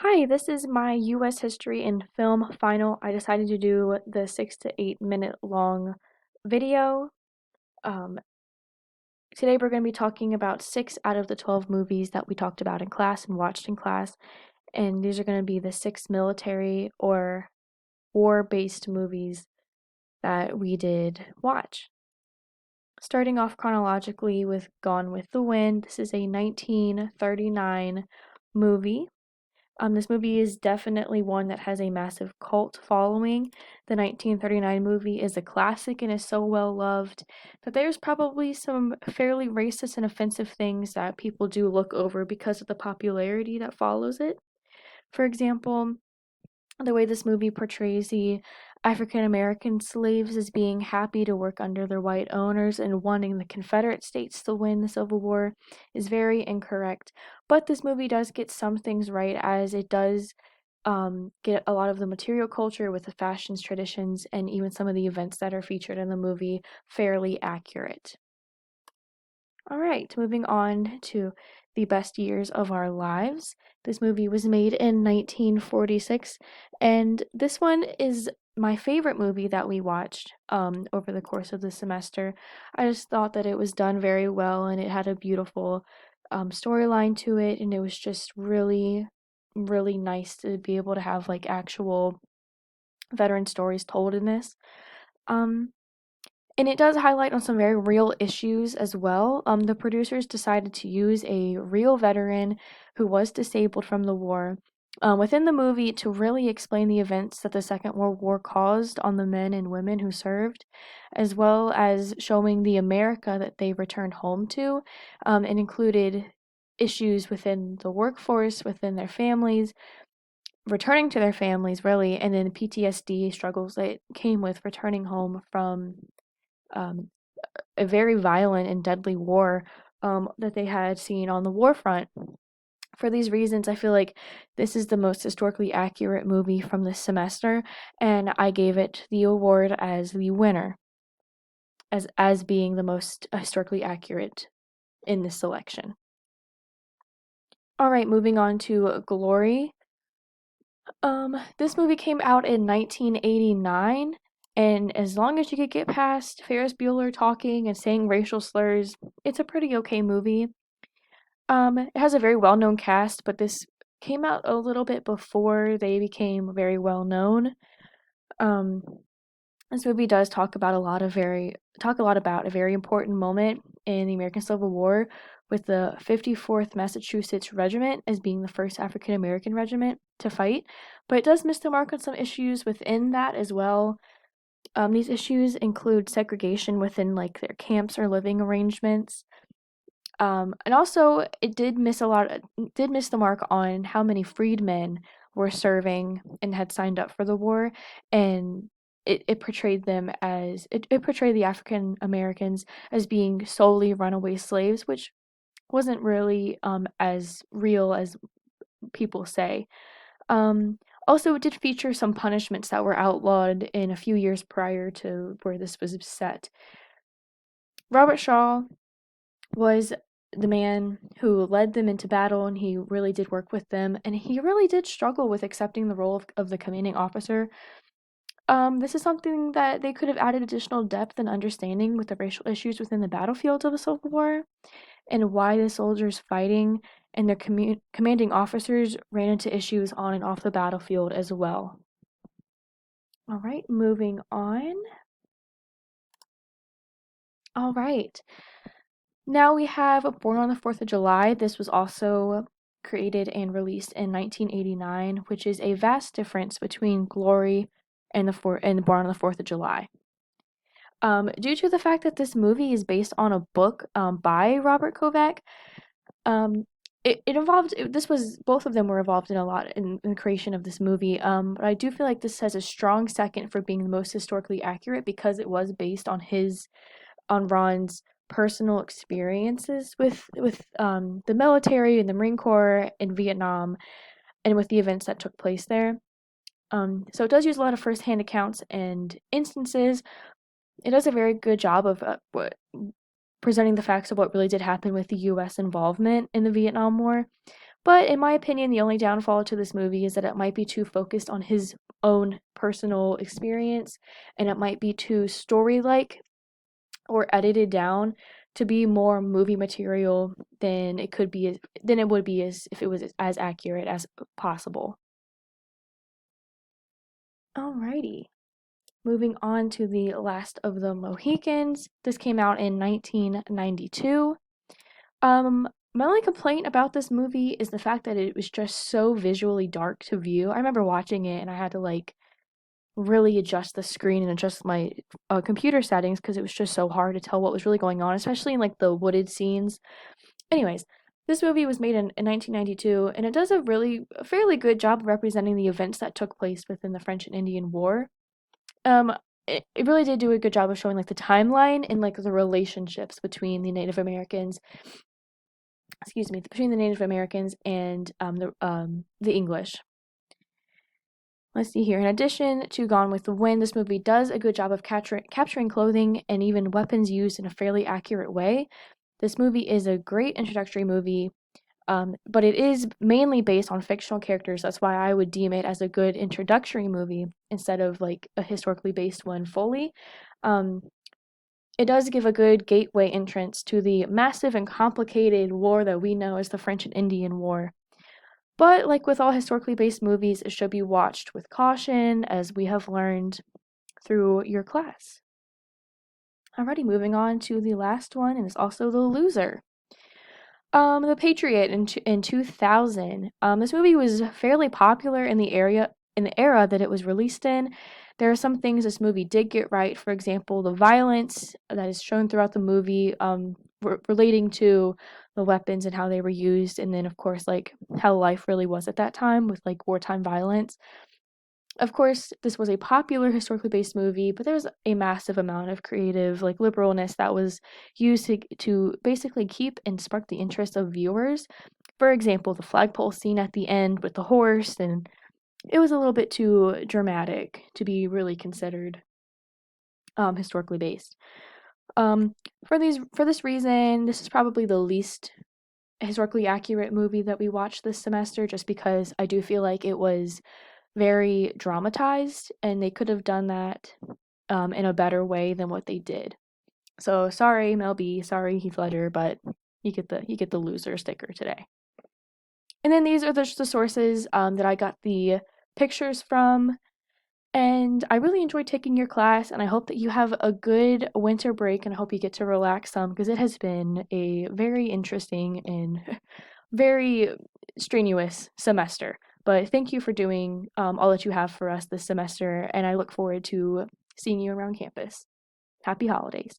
Hi, this is my US history and film final. I decided to do the 6 to 8 minute long video. Um, Today we're going to be talking about 6 out of the 12 movies that we talked about in class and watched in class. And these are going to be the 6 military or war-based movies that we did watch. Starting off chronologically with Gone with the Wind, this is a 1939 movie. This movie is definitely one that has a massive cult following. The 1939 movie is a classic and is so well loved that there's probably some fairly racist and offensive things that people do look over because of the popularity that follows it. For example, the way this movie portrays the African American slaves as being happy to work under their white owners and wanting the Confederate States to win the Civil War is very incorrect. But this movie does get some things right, as it does get a lot of the material culture with the fashions, traditions, and even some of the events that are featured in the movie fairly accurate. All right, moving on to the best years of our lives. This movie was made in 1946, and this one is my favorite movie that we watched over the course of the semester. I just thought that it was done very well, and it had a beautiful storyline to it, and it was just really, really nice to be able to have like actual veteran stories told in this. Um, and it does highlight on some very real issues as well. The producers decided to use a real veteran who was disabled from the war within the movie to really explain the events that the Second World War caused on the men and women who served, as well as showing the America that they returned home to, and included issues within the workforce, within their families, returning to their families, really, and then PTSD struggles that came with returning home from um, a very violent and deadly war that they had seen on the war front. For these reasons, I feel like this is the most historically accurate movie from this semester, and I gave it the award as the winner, as being the most historically accurate in this selection. All right, moving on to Glory. This movie came out in 1989, and as long as you could get past Ferris Bueller talking and saying racial slurs, it's a pretty okay movie. It has a very well-known cast, but this came out a little bit before they became very well known. Um, this movie does talk a lot about a very important moment in the American Civil War, with the 54th Massachusetts Regiment as being the first African American regiment to fight, but it does miss the mark on some issues within that as well. These issues include segregation within like their camps or living arrangements. And also, it did miss the mark on how many freedmen were serving and had signed up for the war, and it portrayed it portrayed the African Americans as being solely runaway slaves, which wasn't really as real as people say. Um, Also, it did feature some punishments that were outlawed in a few years prior to where this was set. Robert Shaw was the man who led them into battle, and he really did work with them, and he really did struggle with accepting the role of the commanding officer. This is something that they could have added additional depth and understanding with the racial issues within the battlefields of the Civil War, and why the soldiers fighting and their commanding officers ran into issues on and off the battlefield as well. All right, moving on. All right. Now we have Born on the 4th of July. This was also created and released in 1989, which is a vast difference between Glory and Born on the 4th of July. Due to the fact that this movie is based on a book by Robert Kovac, um, it involved this was both of them were involved in a lot in the creation of this movie. But I do feel like this has a strong second for being the most historically accurate because it was based on Ron's personal experiences with the military and the Marine Corps in Vietnam, and with the events that took place there. So it does use a lot of firsthand accounts and instances. It does a very good job of presenting the facts of what really did happen with the U.S. involvement in the Vietnam War. But in my opinion, the only downfall to this movie is that it might be too focused on his own personal experience, and it might be too story-like or edited down to be more movie material than it would be as if it was as accurate as possible. Alrighty. Moving on to The Last of the Mohicans. This came out in 1992. My only complaint about this movie is the fact that it was just so visually dark to view. I remember watching it and I had to like really adjust the screen and adjust my computer settings because it was just so hard to tell what was really going on, especially in like the wooded scenes. Anyways, this movie was made in 1992 and it does a fairly good job of representing the events that took place within the French and Indian War. Um, it really did do a good job of showing like the timeline and like the relationships between the Native Americans, excuse me, between the Native Americans and the English. Let's see here. In addition to Gone with the Wind, this movie does a good job of capturing clothing and even weapons used in a fairly accurate way. This movie is a great introductory movie, but it is mainly based on fictional characters. That's why I would deem it as a good introductory movie instead of like a historically based one fully. Um, it does give a good gateway entrance to the massive and complicated war that we know as the French and Indian War. But like with all historically based movies, it should be watched with caution, as we have learned through your class. Alrighty, moving on to the last one, and it's also The Loser. The Patriot in 2000. This movie was fairly popular in the era that it was released in. There are some things this movie did get right. For example, the violence that is shown throughout the movie, relating to the weapons and how they were used, and then of course like how life really was at that time with like wartime violence. Of course, this was a popular historically based movie, but there's a massive amount of creative, like liberalness that was used to basically keep and spark the interest of viewers. For example, the flagpole scene at the end with the horse, and it was a little bit too dramatic to be really considered historically based. Um, for this reason, this is probably the least historically accurate movie that we watched this semester, just because I do feel like it was very dramatized, and they could have done that in a better way than what they did. So sorry, Mel B. Sorry, Heath Ledger, but you get the loser sticker today. And then these are the sources that I got the pictures from. And I really enjoyed taking your class, and I hope that you have a good winter break, and I hope you get to relax some because it has been a very interesting and very strenuous semester. But thank you for doing all that you have for us this semester, and I look forward to seeing you around campus. Happy holidays.